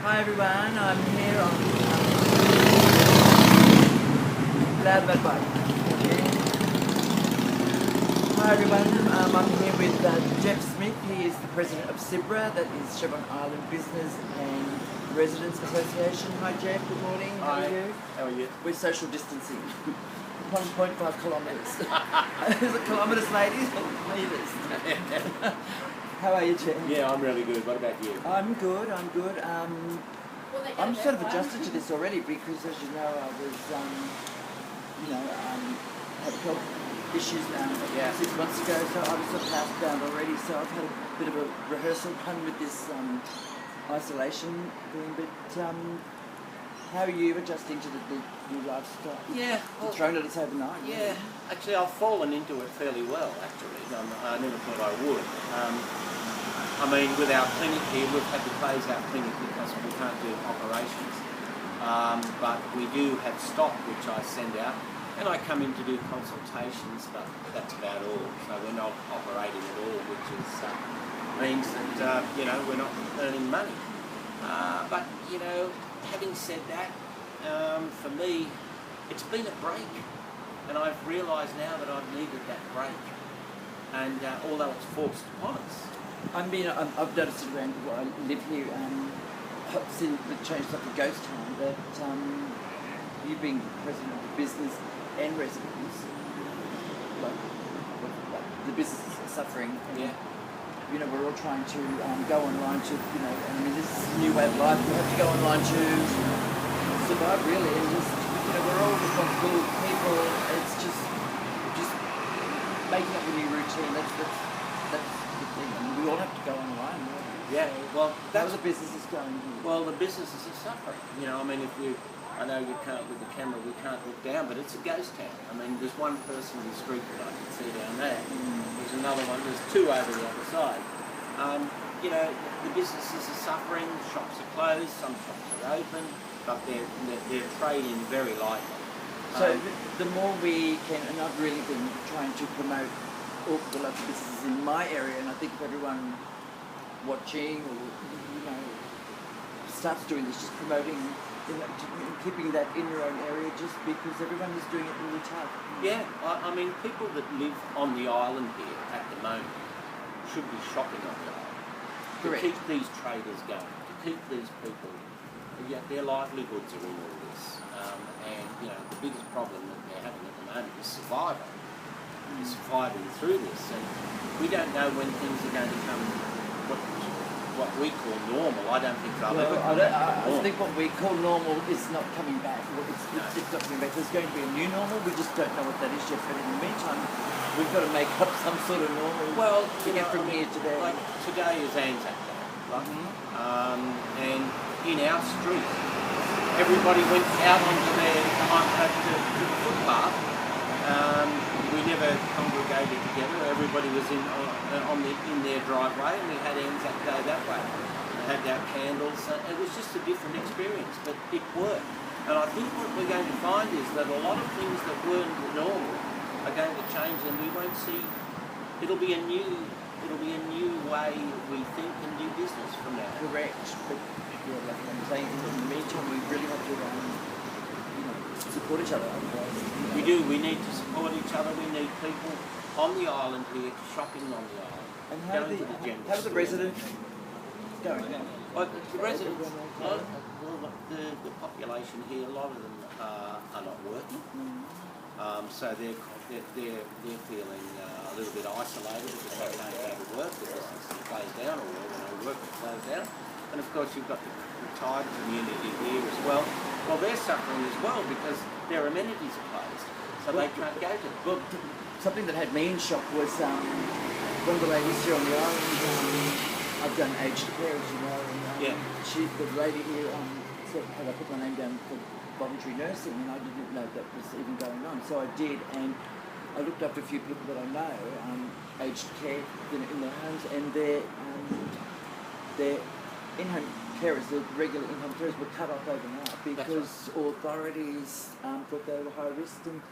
Hi everyone, I'm here on Loud Bad Bike. Hi everyone, I'm here with Jeff Smith. He is the president of CIBRA, that is Chevron Island Business and Residents Association. Hi Jeff, good morning. How are you? How are you? We're social distancing. 1.5 kilometres. Is it kilometres, ladies, or metres? How are you, Jeff? Yeah, I'm really good. What about you? I'm good. I'm sort of adjusted to this already because, as you know, I was, had health issues 6 months ago, so I was sort of housebound already. So I've had a bit of a rehearsal run with this isolation thing. But how are you adjusting to the new lifestyle? Yeah, well, thrown at us overnight. Yeah, actually, I've fallen into it fairly well. Actually, I never thought I would. I mean, with our clinic here, we've had to close our clinic because we can't do operations. But we do have stock which I send out, and I come in to do consultations, but that's about all. So we're not operating at all, which is, means that, we're not earning money. But, having said that, for me, it's been a break. And I've realised now that I've needed that break. And although it's forced upon us. I've noticed around where I live here, I've seen the change like a ghost town, that you being president of the business and residents, like the business is suffering. And, we're all trying to go online to, this is a new way of life. We have to go online to survive, really, and just, we're all responsible people. It's just making up a new routine. That's the thing. I mean, we all have to go online. Really. Yeah. Well, that's how the business is going here. Well, the businesses are suffering. I know you can't with the camera. We can't look down, but it's a ghost town. I mean, there's one person in the street that I can see down there. There's another one. There's two over the other side. The businesses are suffering. The shops are closed. Some shops are open, but they're trading very lightly. So the more we can, and I've really been trying to promote all the local businesses in my area, and I think if everyone watching or starts doing this, just promoting, keeping that in your own area, just because everyone is doing it really tough. Yeah, I mean, people that live on the island here at the moment should be shopping on the island. Correct. To keep these traders going, to keep these people, their livelihoods are in all this. The biggest problem that they're having at the moment is survival. Is surviving through this, and we don't know when things are going to come what we call normal. I don't think they'll ever come back to normal. I think what we call normal is not coming back. It's not coming back. There's going to be a new normal. We just don't know what that is yet. But in the meantime, we've got to make up some sort of normal. Well, to get from here to there. Like today is Anzac Day, right? And in our street, everybody went out onto to the footpath. We never congregated together. Everybody was in their driveway, and we had Anzac Day that way. We had our candles. It was just a different experience, but it worked. And I think what we're going to find is that a lot of things that weren't normal are going to change, and we won't see. It'll be a new way we think and do business from now. Correct. But like I'm saying, in the meantime, we really have to support each other. We do. We need to support each other. We need people on the island here, shopping on the island. And how are the residents going? Well, the residents, the population here, a lot of them are not working. So they're feeling a little bit isolated because they can't go to work. The business is closed down, or work is closed down. And of course, you've got the retired community here as well. Well, they're suffering as well because their amenities are closed, so they can't go to them. Well, something that had me in shock was one of the ladies here on the island. I've done aged care, as you know, and the lady here said, "Had I put my name down for voluntary nursing?" And I didn't know that was even going on, so I did, and I looked up a few people that I know, aged care in their homes, and their in-home carers, the regular in-home carers, were cut off overnight because authorities thought they were high risk, and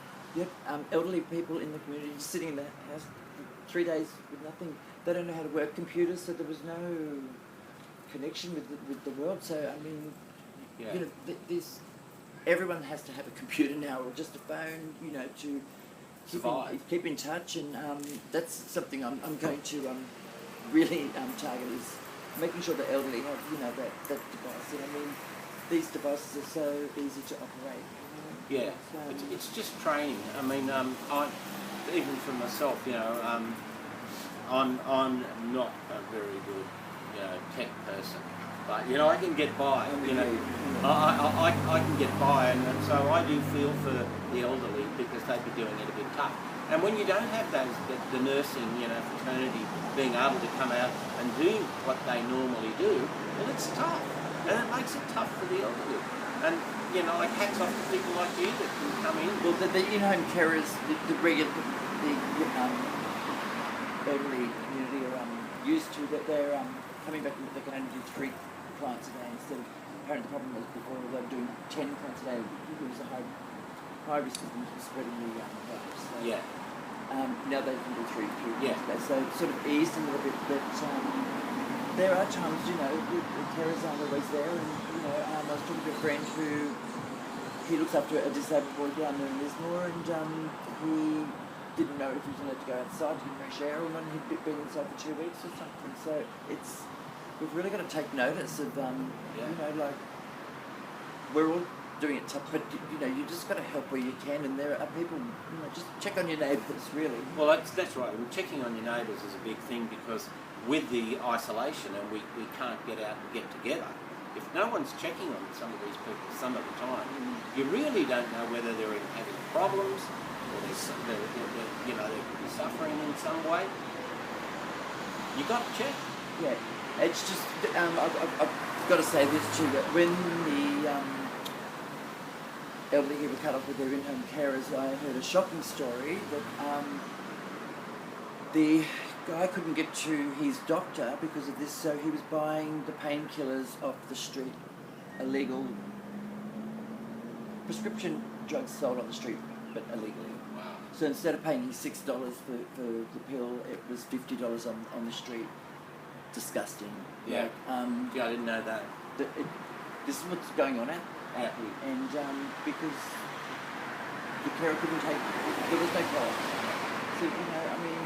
elderly people in the community just sitting in the house 3 days with nothing. They don't know how to work computers, so there was no connection. connection with the world. So I mean, Yeah. you know, everyone has to have a computer now or just a phone, you know, to keep in touch, and that's something I'm going to really target, is making sure the elderly have, you know, that device. And I mean, these devices are so easy to operate. You know? Yeah, it's just training. I mean, even for myself, you know, I'm not a very good, you know, tech person, but you know, I can get by. You know, I can get by, and so I do feel for the elderly because they'd be doing it a bit tough. And when you don't have the nursing, you know, fraternity being able to come out and do what they normally do, well, it's tough, and it makes it tough for the elderly. And you know, like, hats off to people like you that can come in. Well, the in-home carers, the elderly community are used to that. They're coming back and they can only do 3 clients a day instead of, apparently the problem was before they were doing 10 clients a day. It was a high risk of them spreading the virus. So, Yeah. now they can do 3 Yeah. clients a day. So it's sort of eased a little bit, but there are times, you know, the carers aren't always there, and you know, I was talking to a friend who he looks after a disabled boy down there in Lismore, and he didn't know if he was allowed to go outside to get fresh air or not. He'd been inside for 2 weeks or something. So we've really got to take notice of you know, like, we're all doing it tough, but you know, you just got to help where you can, and there are people, you know, just check on your neighbours, really. Well, that's right. And checking on your neighbours is a big thing, because with the isolation and we can't get out and get together, if no one's checking on some of these people some of the time, you really don't know whether they're having problems or you know, they could be suffering in some way. You got to check. Yeah, it's just I've got to say this too, that when the elderly here were cut off with their in-home carers, I heard a shocking story that the guy couldn't get to his doctor because of this, so he was buying the painkillers off the street, illegal prescription drugs sold on the street, but illegally. Wow. So instead of paying his $6 for the pill, it was $50 on the street. Disgusting. Yeah. Like, Yeah, I didn't know that. This is what's going on out here, and because the carer couldn't take, there was no cost. So, you know, I mean,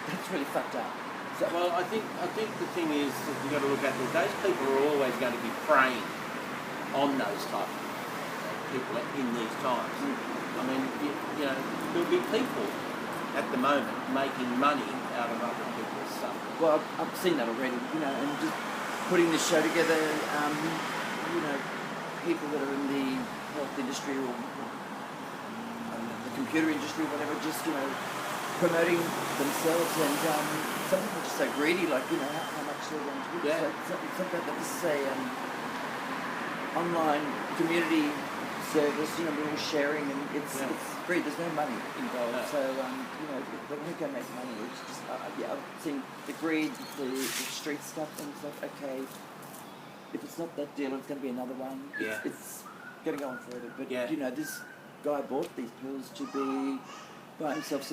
that's really fucked up. So, Well, I think the thing is that you've got to look at that those people are always going to be preying on those type of people in these times. I mean, you know, there'll be people at the moment making money out of other people's stuff. well, I've seen that already, you know, and just putting this show together, you know, people that are in the health industry or the computer industry, whatever, just, you know, promoting themselves, and some people are just so greedy, like, you know, how much they're going to give. Yeah. So it's not that this is a online community service, you know, we're all sharing, and it's free, there's no money involved. No. So, you know, they won't go make money. It's just, yeah, I've seen the greed, the street stuff, and it's like, okay, if it's not that deal, it's going to be another one. Yeah. It's going to go on further. But, Yeah. you know, this guy bought these pills to be by himself